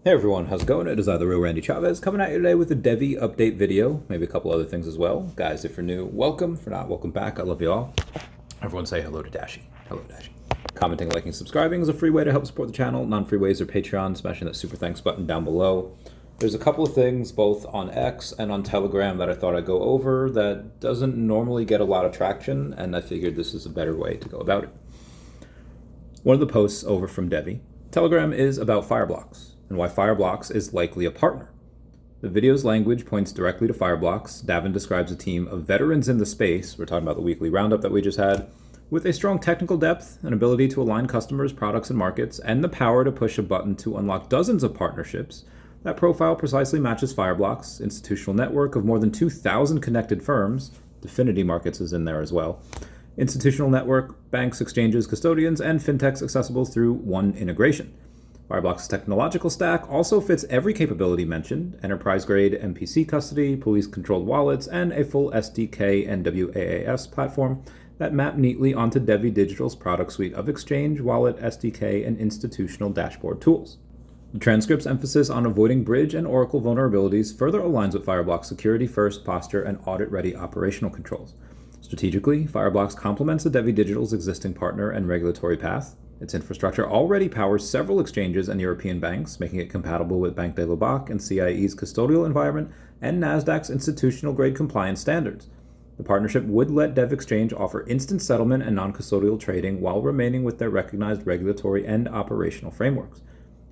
Hey everyone, how's it going? It is the real Randy Chavez coming at you today with a DEVVE update video, maybe a couple other things as well. Guys, if you're new, welcome. If you're not, welcome back. I love you all. Everyone say hello to Dashi. Hello, Dashi. Commenting, liking, subscribing is a free way to help support the channel. Non-free ways are Patreon, smashing that super thanks button down below. There's a couple of things both on X and on Telegram that I thought I'd go over that doesn't normally get a lot of traction, and I figured this is a better way to go about it. One of the posts over from DEVVE. Telegram is about Fireblocks and why Fireblocks is likely a partner. The video's language points directly to Fireblocks. Davin describes a team of veterans in the space, we're talking about the weekly roundup that we just had, with a strong technical depth, an ability to align customers, products, and markets, and the power to push a button to unlock dozens of partnerships. That profile precisely matches Fireblocks' institutional network of more than 2,000 connected firms. Definity Markets is in there as well. Institutional network, banks, exchanges, custodians, and fintechs accessible through one integration. Fireblocks' technological stack also fits every capability mentioned: enterprise-grade MPC custody, police-controlled wallets, and a full SDK and WAAS platform that map neatly onto DEVVE Digital's product suite of exchange, wallet, SDK, and institutional dashboard tools. The transcript's emphasis on avoiding bridge and Oracle vulnerabilities further aligns with Fireblocks' security-first posture and audit-ready operational controls. Strategically, Fireblocks complements the DEVVE Digital's existing partner and regulatory path. Its infrastructure already powers several exchanges and European banks, making it compatible with Banque de l'Europe and CIE's custodial environment and NASDAQ's institutional-grade compliance standards. The partnership would let DEVVE Exchange offer instant settlement and non-custodial trading while remaining with their recognized regulatory and operational frameworks.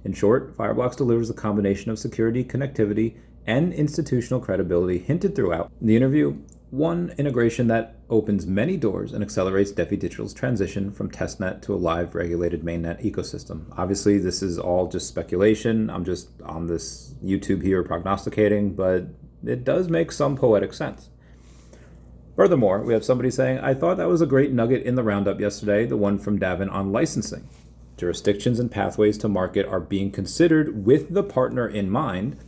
In short, Fireblocks delivers a combination of security, connectivity, and institutional credibility hinted throughout the interview. One integration that opens many doors and accelerates DEVVE Digital's transition from testnet to a live regulated mainnet ecosystem. Obviously, this is all just speculation. I'm just on this YouTube here prognosticating, but it does make some poetic sense. Furthermore, we have somebody saying, I thought that was a great nugget in the roundup yesterday, the one from Davin on licensing. Jurisdictions and pathways to market are being considered with the partner in mind.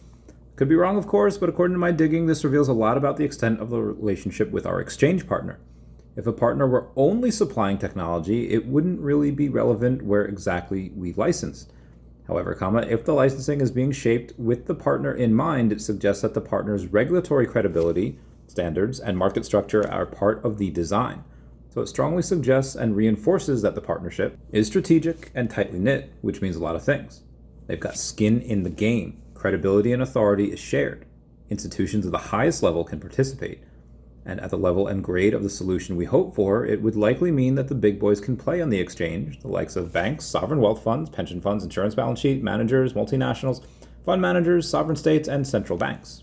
Could be wrong, of course, but according to my digging, this reveals a lot about the extent of the relationship with our exchange partner. If a partner were only supplying technology, it wouldn't really be relevant where exactly we licensed. However, if the licensing is being shaped with the partner in mind, it suggests that the partner's regulatory credibility, standards, and market structure are part of the design. So it strongly suggests and reinforces that the partnership is strategic and tightly knit, which means a lot of things. They've got skin in the game. Credibility and authority is shared. Institutions of the highest level can participate. And at the level and grade of the solution we hope for, it would likely mean that the big boys can play on the exchange, the likes of banks, sovereign wealth funds, pension funds, insurance balance sheet, managers, multinationals, fund managers, sovereign states, and central banks.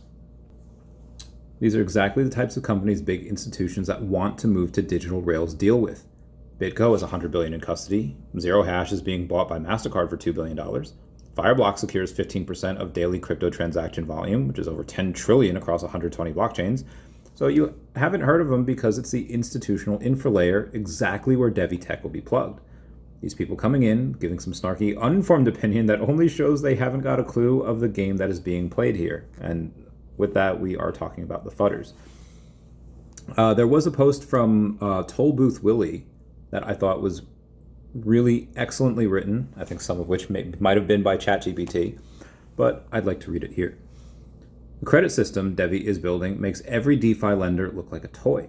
These are exactly the types of companies big institutions that want to move to digital rails deal with. BitGo is $100 billion in custody. Zero Hash is being bought by MasterCard for $2 billion. Fireblocks secures 15% of daily crypto transaction volume, which is over 10 trillion across 120 blockchains. So you haven't heard of them because it's the institutional infra layer, exactly where DEVVE Tech will be plugged. These people coming in, giving some snarky, uninformed opinion that only shows they haven't got a clue of the game that is being played here. And with that, we are talking about the fudders. There was a post from Toll Booth Willie that I thought was really excellently written, I think some of which might have been by ChatGPT, but I'd like to read it here. The credit system DEVVE is building makes every DeFi lender look like a toy.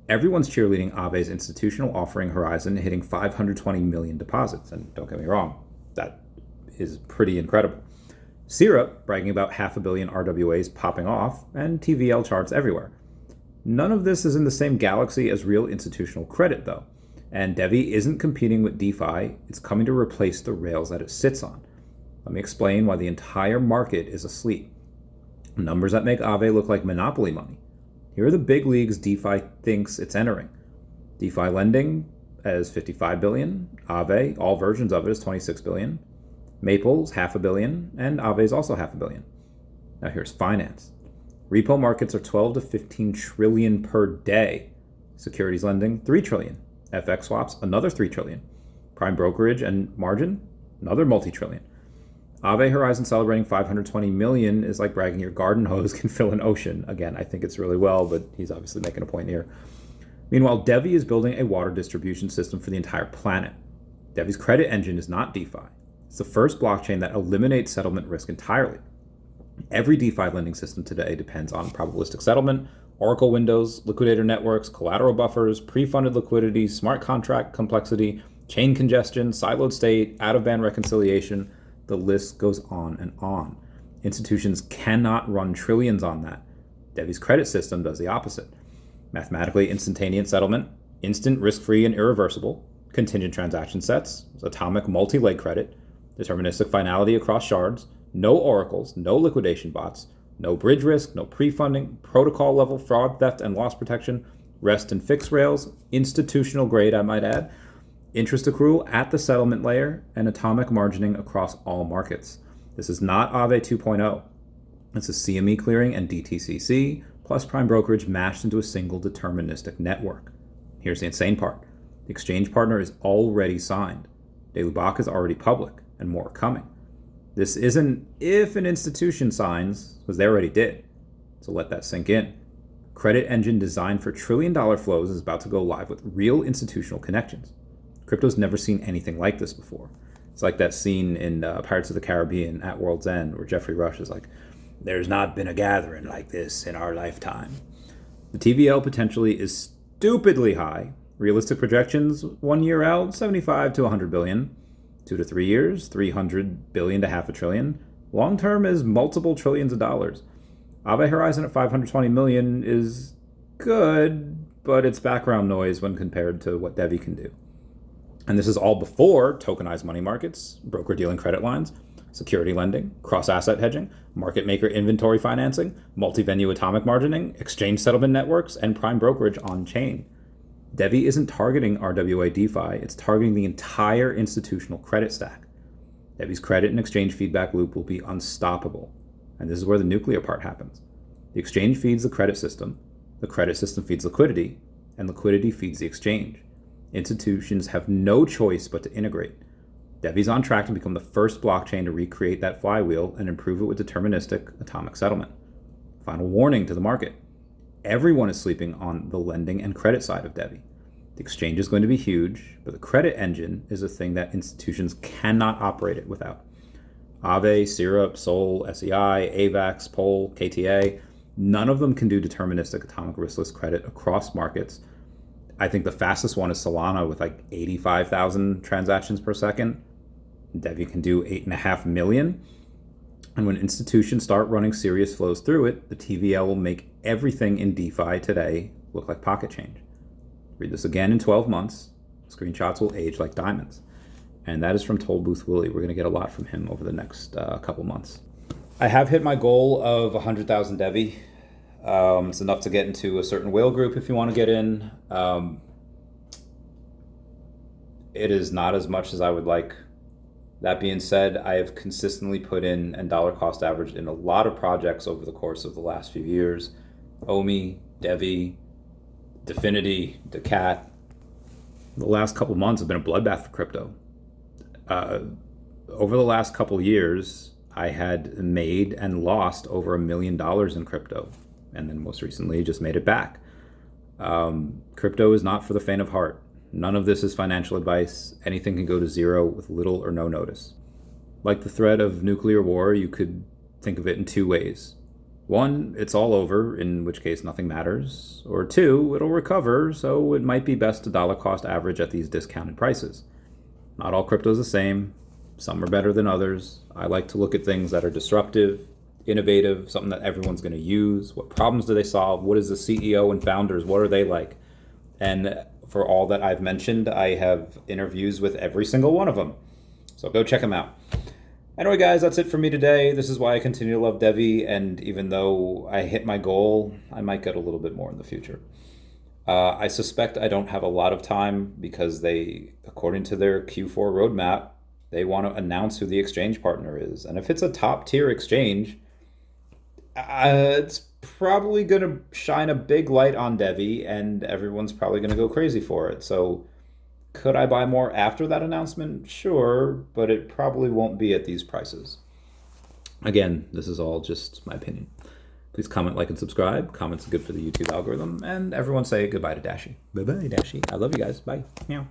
Everyone's cheerleading Aave's institutional offering horizon, hitting 520 million deposits, and don't get me wrong, that is pretty incredible. SHIRO bragging about 500 million RWAs popping off, and TVL charts everywhere. None of this is in the same galaxy as real institutional credit, though. And DEVVE isn't competing with DeFi, it's coming to replace the rails that it sits on. Let me explain why the entire market is asleep. Numbers that make Aave look like monopoly money. Here are the big leagues DeFi thinks it's entering. DeFi lending is 55 billion, Aave, all versions of it, is 26 billion. Maple's 500 million, and Aave is also 500 million. Now here's finance. Repo markets are 12 to 15 trillion per day. Securities lending, 3 trillion. FX swaps, another 3 trillion. Prime brokerage and margin, another multi-trillion. Aave Horizon celebrating 520 million is like bragging your garden hose can fill an ocean. Again, I think it's really well, but he's obviously making a point here. Meanwhile, DEVVE is building a water distribution system for the entire planet. DEVVE's credit engine is not DeFi. It's the first blockchain that eliminates settlement risk entirely. Every DeFi lending system today depends on probabilistic settlement, Oracle windows, liquidator networks, collateral buffers, pre-funded liquidity, smart contract complexity, chain congestion, siloed state, out-of-band reconciliation. The list goes on and on. Institutions cannot run trillions on that. DEVVE's credit system does the opposite. Mathematically instantaneous settlement, instant risk-free and irreversible, contingent transaction sets, atomic multi-leg credit, deterministic finality across shards, no oracles, no liquidation bots, no bridge risk, no pre-funding, protocol level fraud, theft, and loss protection, rest and fix rails, institutional grade, I might add, interest accrual at the settlement layer, and atomic margining across all markets. This is not Aave 2.0. It's a CME clearing and DTCC plus prime brokerage mashed into a single deterministic network. Here's the insane part. The exchange partner is already signed. DeLubak is already public, and more are coming. This isn't if an institution signs, because they already did. So let that sink in. Credit engine designed for trillion-dollar flows is about to go live with real institutional connections. Crypto's never seen anything like this before. It's like that scene in Pirates of the Caribbean at World's End where Jeffrey Rush is like, "There's not been a gathering like this in our lifetime." The TVL potentially is stupidly high. Realistic projections, 1 year out, 75 to 100 billion. 2 to 3 years, 300 billion to half a trillion. Long term is multiple trillions of dollars. Aave Horizon at 520 million is good, but it's background noise when compared to what DEVVE can do. And this is all before tokenized money markets, broker dealing credit lines, security lending, cross-asset hedging, market maker inventory financing, multi-venue atomic margining, exchange settlement networks, and prime brokerage on-chain. DEVVE isn't targeting RWA DeFi, it's targeting the entire institutional credit stack. DEVVE's credit and exchange feedback loop will be unstoppable. And this is where the nuclear part happens. The exchange feeds the credit system feeds liquidity, and liquidity feeds the exchange. Institutions have no choice but to integrate. DEVVE's on track to become the first blockchain to recreate that flywheel and improve it with deterministic atomic settlement. Final warning to the market. Everyone is sleeping on the lending and credit side of DEVVE. The exchange is going to be huge, but the credit engine is a thing that institutions cannot operate it without. Aave, Syrup, Sol, SEI, AVAX, Pol, KTA, none of them can do deterministic atomic riskless credit across markets. I think the fastest one is Solana with like 85,000 transactions per second. DEVVE can do 8.5 million. And when institutions start running serious flows through it, the TVL will make everything in DeFi today look like pocket change. Read this again in 12 months. Screenshots will age like diamonds. And that is from Tollbooth Willie. We're going to get a lot from him over the next couple months. I have hit my goal of 100,000 DEVVE. It's enough to get into a certain whale group if you want to get in. It is not as much as I would like. That being said, I have consistently put in and dollar cost averaged in a lot of projects over the course of the last few years. OMI, DEVVE, Definity, daCat. The last couple months have been a bloodbath for crypto. Over the last couple years, I had made and lost over $1 million in crypto. And then most recently just made it back. Crypto is not for the faint of heart. None of this is financial advice. Anything can go to zero with little or no notice. Like the threat of nuclear war, you could think of it in two ways. One, it's all over, in which case nothing matters. Or two, it'll recover, so it might be best to dollar cost average at these discounted prices. Not all crypto is the same. Some are better than others. I like to look at things that are disruptive, innovative, something that everyone's going to use. What problems do they solve? What is the CEO and founders? What are they like? And for all that I've mentioned, I have interviews with every single one of them. So go check them out. Anyway, guys, that's it for me today. This is why I continue to love DEVVE, and even though I hit my goal, I might get a little bit more in the future. I suspect I don't have a lot of time because they, according to their Q4 roadmap, they want to announce who the exchange partner is. And if it's a top tier exchange, it's probably going to shine a big light on DEVVE, and everyone's probably going to go crazy for it. So could I buy more after that announcement? Sure, but it probably won't be at these prices. Again, this is all just my opinion. Please comment, like, and subscribe. Comments are good for the YouTube algorithm. And everyone say goodbye to Dashi. Bye-bye, Dashi. I love you guys. Bye. Meow.